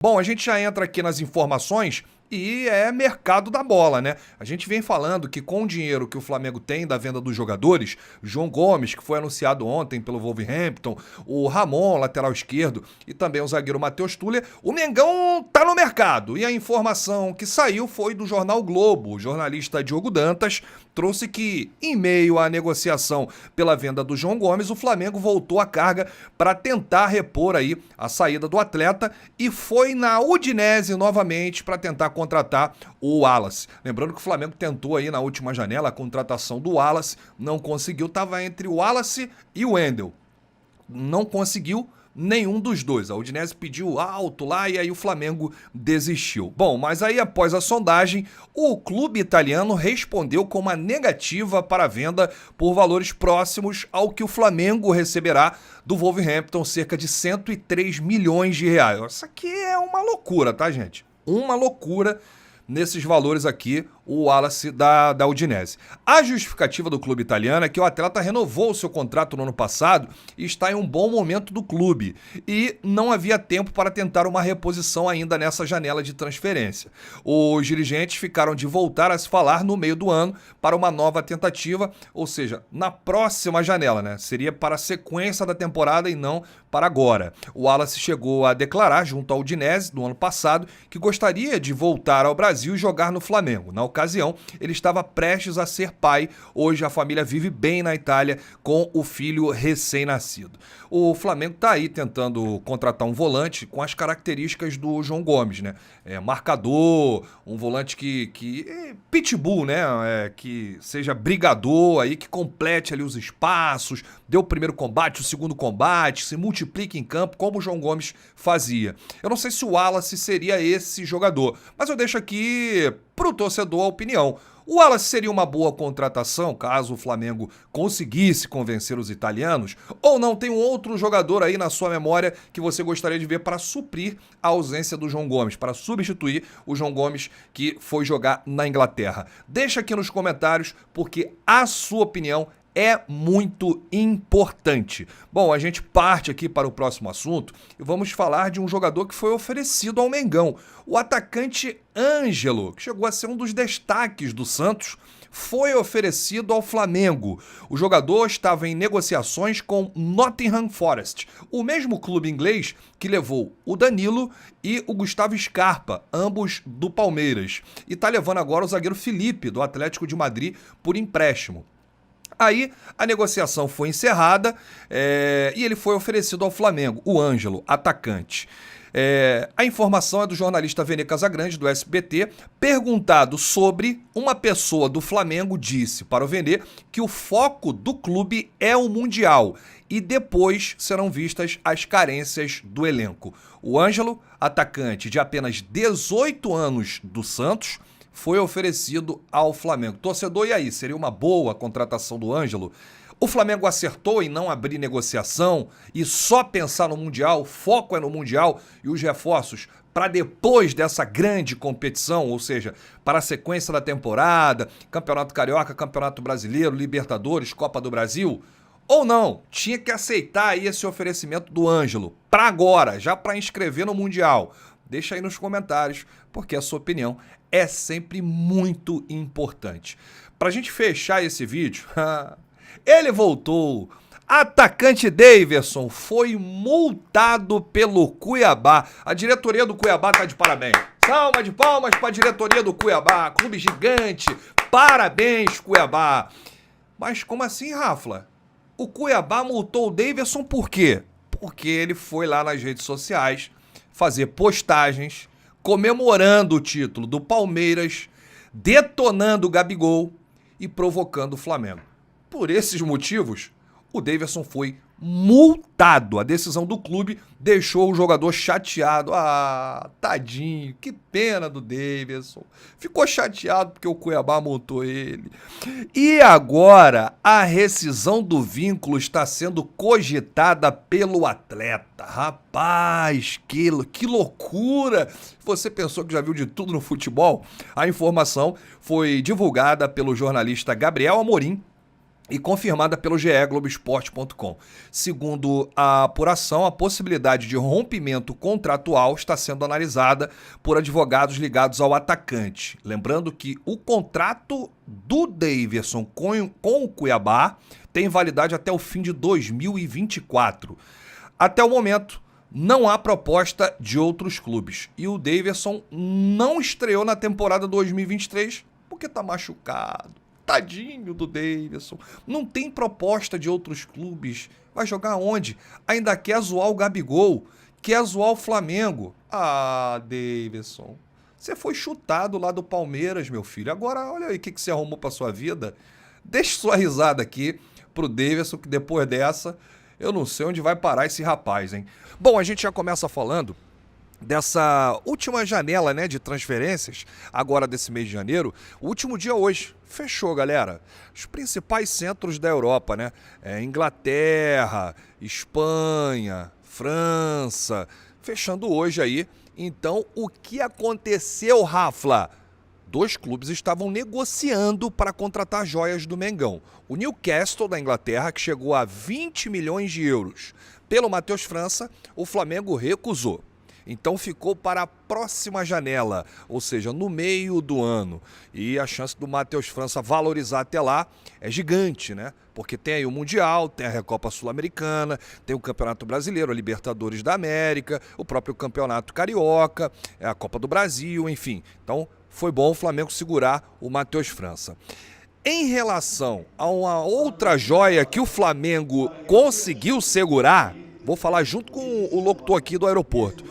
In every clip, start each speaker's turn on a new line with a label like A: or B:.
A: Bom, a gente já entra aqui nas informações e é mercado da bola, né? A gente vem falando que com o dinheiro que o Flamengo tem da venda dos jogadores, João Gomes, que foi anunciado ontem pelo Wolverhampton, o Ramon, lateral esquerdo, e também o zagueiro Matheus Tuller, o Mengão tá no mercado. E a informação que saiu foi do jornal Globo. O jornalista Diogo Dantas trouxe que, em meio à negociação pela venda do João Gomes, o Flamengo voltou à carga para tentar repor aí a saída do atleta e foi na Udinese novamente para tentar contratar o Wallace. Lembrando que o Flamengo tentou aí na última janela a contratação do Wallace, não conseguiu, estava entre o Wallace e o Wendel. Não conseguiu nenhum dos dois. A Udinese pediu alto lá e aí o Flamengo desistiu. Bom, mas aí após a sondagem, o clube italiano respondeu com uma negativa para a venda por valores próximos ao que o Flamengo receberá do Wolverhampton, cerca de 103 milhões de reais. Isso aqui é uma loucura, tá, gente? Uma loucura nesses valores aqui, o Wallace da Udinese. A justificativa do clube italiano é que o atleta renovou o seu contrato no ano passado e está em um bom momento do clube e não havia tempo para tentar uma reposição ainda nessa janela de transferência. Os dirigentes ficaram de voltar a se falar no meio do ano para uma nova tentativa, ou seja, na próxima janela, né? Seria para a sequência da temporada e não para agora. O Wallace chegou a declarar junto ao Udinese no ano passado que gostaria de voltar ao Brasil e jogar no Flamengo. Na ocasião, ele estava prestes a ser pai. Hoje a família vive bem na Itália com o filho recém-nascido. O Flamengo está aí tentando contratar um volante com as características do João Gomes, né? Marcador, um volante que pitbull, né? Que seja brigador aí, que complete ali os espaços, dê o primeiro combate, o segundo combate, se multiplique em campo, como o João Gomes fazia. Eu não sei se o Wallace seria esse jogador, mas eu deixo aqui pro torcedor a opinião. O Wallace seria uma boa contratação caso o Flamengo conseguisse convencer os italianos? Ou não, tem um outro jogador aí na sua memória que você gostaria de ver para suprir a ausência do João Gomes, para substituir o João Gomes que foi jogar na Inglaterra? Deixa aqui nos comentários, porque a sua opinião é muito importante. Bom, a gente parte aqui para o próximo assunto e vamos falar de um jogador que foi oferecido ao Mengão. O atacante Ângelo, que chegou a ser um dos destaques do Santos, foi oferecido ao Flamengo. O jogador estava em negociações com Nottingham Forest, o mesmo clube inglês que levou o Danilo e o Gustavo Scarpa, ambos do Palmeiras. E está levando agora o zagueiro Felipe, do Atlético de Madrid, por empréstimo. Aí a negociação foi encerrada e ele foi oferecido ao Flamengo, o Ângelo, atacante. A informação é do jornalista Vene Casagrande, do SBT, perguntado sobre uma pessoa do Flamengo, disse para o Vene que o foco do clube é o Mundial e depois serão vistas as carências do elenco. O Ângelo, atacante de apenas 18 anos do Santos, foi oferecido ao Flamengo. Torcedor, e aí? Seria uma boa contratação do Ângelo? O Flamengo acertou em não abrir negociação e só pensar no Mundial, o foco é no Mundial e os reforços para depois dessa grande competição, ou seja, para a sequência da temporada, Campeonato Carioca, Campeonato Brasileiro, Libertadores, Copa do Brasil? Ou não, tinha que aceitar aí esse oferecimento do Ângelo, para agora, já para inscrever no Mundial. Deixa aí nos comentários, porque a sua opinião é sempre muito importante. Para a gente fechar esse vídeo, ele voltou. Atacante Daverson foi multado pelo Cuiabá. A diretoria do Cuiabá tá de parabéns. Salva de palmas para a diretoria do Cuiabá. Clube gigante. Parabéns, Cuiabá. Mas como assim, Rafa? O Cuiabá multou o Daverson por quê? Porque ele foi lá nas redes sociais fazer postagens comemorando o título do Palmeiras, detonando o Gabigol e provocando o Flamengo. Por esses motivos, o Daverson foi multado. A decisão do clube deixou o jogador chateado. Tadinho, que pena do Daverson. Ficou chateado porque o Cuiabá multou ele. E agora, a rescisão do vínculo está sendo cogitada pelo atleta. Rapaz, que loucura! Você pensou que já viu de tudo no futebol? A informação foi divulgada pelo jornalista Gabriel Amorim e confirmada pelo Globoesporte.com. Segundo a apuração, a possibilidade de rompimento contratual está sendo analisada por advogados ligados ao atacante. Lembrando que o contrato do Daverson com o Cuiabá tem validade até o fim de 2024. Até o momento, não há proposta de outros clubes. E o Daverson não estreou na temporada 2023 porque está machucado. Tadinho do Daverson. Não tem proposta de outros clubes. Vai jogar onde? Ainda quer zoar o Gabigol. Quer zoar o Flamengo. Ah, Daverson. Você foi chutado lá do Palmeiras, meu filho. Agora, olha aí o que você arrumou pra sua vida. Deixa sua risada aqui pro Daverson, que depois dessa, eu não sei onde vai parar esse rapaz, hein? Bom, a gente já começa falando dessa última janela, né, de transferências, agora desse mês de janeiro. O último dia hoje. Fechou, galera. Os principais centros da Europa, né? Inglaterra, Espanha, França, fechando hoje aí. Então, o que aconteceu, Rafla? 2 clubes estavam negociando para contratar joias do Mengão. O Newcastle, da Inglaterra, que chegou a 20 milhões de euros pelo Matheus França, o Flamengo recusou. Então ficou para a próxima janela, ou seja, no meio do ano. E a chance do Matheus França valorizar até lá é gigante, né? Porque tem aí o Mundial, tem a Recopa Sul-Americana, tem o Campeonato Brasileiro, a Libertadores da América, o próprio Campeonato Carioca, a Copa do Brasil, enfim. Então foi bom o Flamengo segurar o Matheus França. Em relação a uma outra joia que o Flamengo conseguiu segurar, vou falar junto com o locutor aqui do aeroporto,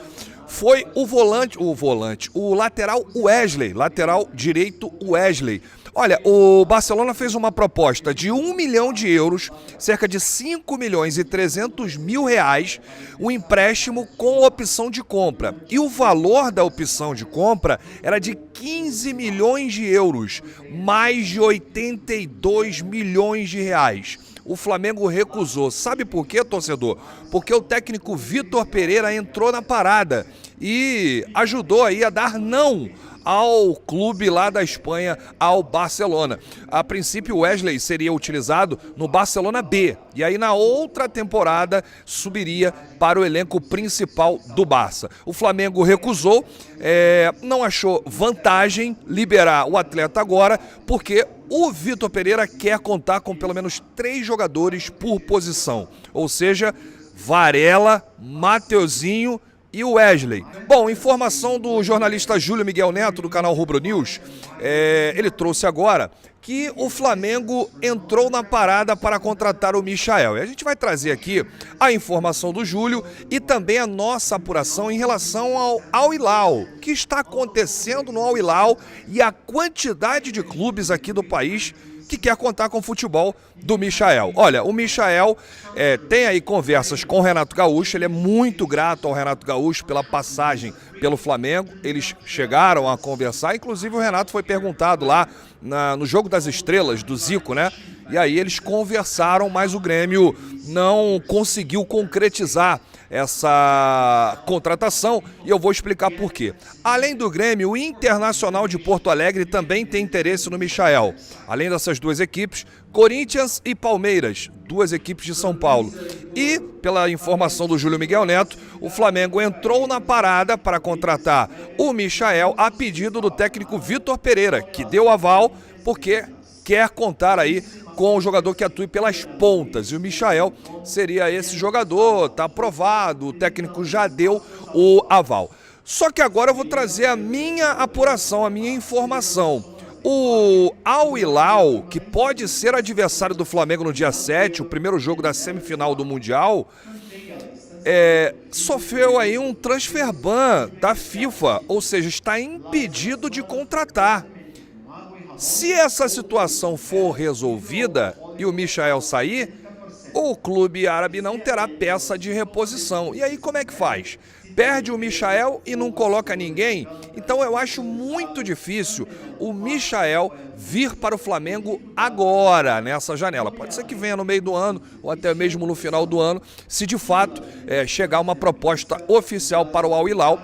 A: foi o lateral Wesley, lateral direito Wesley. Olha, o Barcelona fez uma proposta de 1 milhão de euros, cerca de 5 milhões e 300 mil reais, um empréstimo com opção de compra. E o valor da opção de compra era de 15 milhões de euros, mais de 82 milhões de reais. O Flamengo recusou. Sabe por quê, torcedor? Porque o técnico Vitor Pereira entrou na parada e ajudou aí a dar não ao clube lá da Espanha, ao Barcelona. A princípio, o Wesley seria utilizado no Barcelona B. E aí, na outra temporada, subiria para o elenco principal do Barça. O Flamengo recusou, não achou vantagem liberar o atleta agora, porque o Vitor Pereira quer contar com pelo menos 3 jogadores por posição. Ou seja, Varela, Mateuzinho e o Wesley. Bom, informação do jornalista Júlio Miguel Neto, do canal Rubro News, ele trouxe agora que o Flamengo entrou na parada para contratar o Michael. E a gente vai trazer aqui a informação do Júlio e também a nossa apuração em relação ao Al Hilal, que está acontecendo no Al Hilal e a quantidade de clubes aqui do país que quer contar com o futebol do Michael. Olha, o Michael tem aí conversas com o Renato Gaúcho, ele é muito grato ao Renato Gaúcho pela passagem pelo Flamengo, eles chegaram a conversar, inclusive o Renato foi perguntado lá no Jogo das Estrelas, do Zico, né? E aí eles conversaram, mas o Grêmio não conseguiu concretizar essa contratação e eu vou explicar por quê. Além do Grêmio, o Internacional de Porto Alegre também tem interesse no Michael. Além dessas 2 equipes, Corinthians e Palmeiras, 2 equipes de São Paulo. E, pela informação do Júlio Miguel Neto, o Flamengo entrou na parada para contratar o Michael a pedido do técnico Vitor Pereira, que deu aval porque quer contar aí com o jogador que atue pelas pontas. E o Michael seria esse jogador, está aprovado, o técnico já deu o aval. Só que agora eu vou trazer a minha apuração, a minha informação. O Al Hilal, que pode ser adversário do Flamengo no dia 7, o primeiro jogo da semifinal do Mundial, sofreu aí um transfer ban da FIFA, ou seja, está impedido de contratar. Se essa situação for resolvida e o Michael sair, o clube árabe não terá peça de reposição. E aí como é que faz? Perde o Michael e não coloca ninguém? Então eu acho muito difícil o Michael vir para o Flamengo agora, nessa janela. Pode ser que venha no meio do ano ou até mesmo no final do ano, se de fato chegar uma proposta oficial para o Al Hilal.